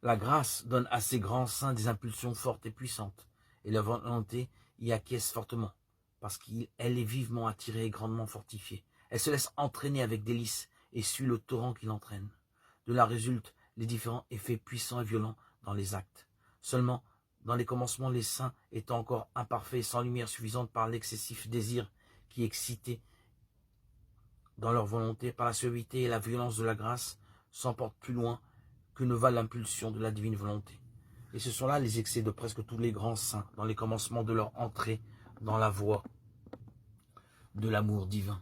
La grâce donne à ces grands saints des impulsions fortes et puissantes, et la volonté y acquiesce fortement, parce qu'elle est vivement attirée et grandement fortifiée. Elle se laisse entraîner avec délice et suit le torrent qui l'entraîne. De là résultent les différents effets puissants et violents dans les actes. Seulement, dans les commencements, les saints étant encore imparfaits, sans lumière suffisante par l'excessif désir qui excitait dans leur volonté, par la suavité et la violence de la grâce, s'emportent plus loin que ne va l'impulsion de la divine volonté. Et ce sont là les excès de presque tous les grands saints, dans les commencements de leur entrée dans la voie de l'amour divin.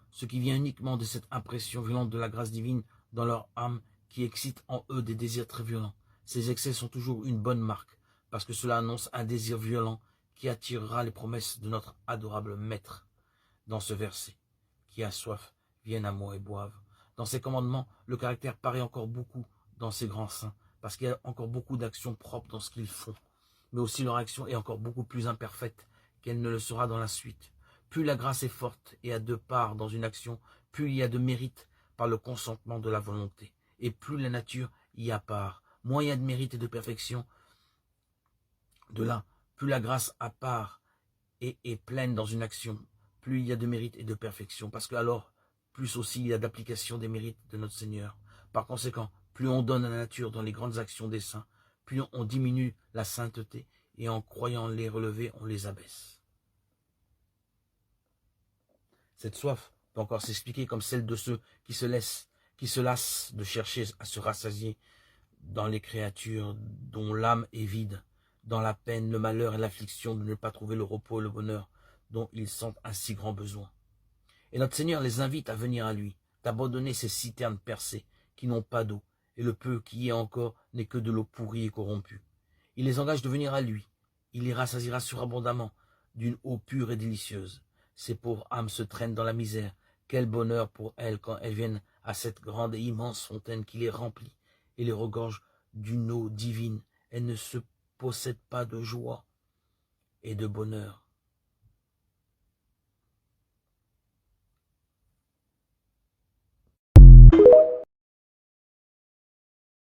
Ce qui vient uniquement de cette impression violente de la grâce divine dans leur âme qui excite en eux des désirs très violents. Ces excès sont toujours une bonne marque, parce que cela annonce un désir violent qui attirera les promesses de notre adorable Maître dans ce verset. Qui a soif, vienne à moi et boive. Dans ces commandements, le caractère paraît encore beaucoup dans ces grands saints, parce qu'il y a encore beaucoup d'actions propres dans ce qu'ils font, mais aussi leur action est encore beaucoup plus imparfaite qu'elle ne le sera dans la suite. Plus la grâce est forte et a deux parts dans une action, plus il y a de mérite par le consentement de la volonté, et plus la nature y a part. Moins il y a de mérite et de perfection, de là, plus la grâce a part et est pleine dans une action, plus il y a de mérite et de perfection, parce que alors, plus aussi il y a d'application des mérites de notre Seigneur. Par conséquent, plus on donne à la nature dans les grandes actions des saints, plus on diminue la sainteté, et en croyant les relever, on les abaisse. Cette soif peut encore s'expliquer comme celle de ceux qui se lassent de chercher à se rassasier dans les créatures dont l'âme est vide, dans la peine, le malheur et l'affliction de ne pas trouver le repos et le bonheur dont ils sentent un si grand besoin. Et notre Seigneur les invite à venir à lui, d'abandonner ces citernes percées qui n'ont pas d'eau, et le peu qui y est encore n'est que de l'eau pourrie et corrompue. Il les engage de venir à lui, il les rassasiera surabondamment d'une eau pure et délicieuse. Ces pauvres âmes se traînent dans la misère. Quel bonheur pour elles quand elles viennent à cette grande et immense fontaine qui les remplit et les regorge d'une eau divine. Elles ne se possèdent pas de joie et de bonheur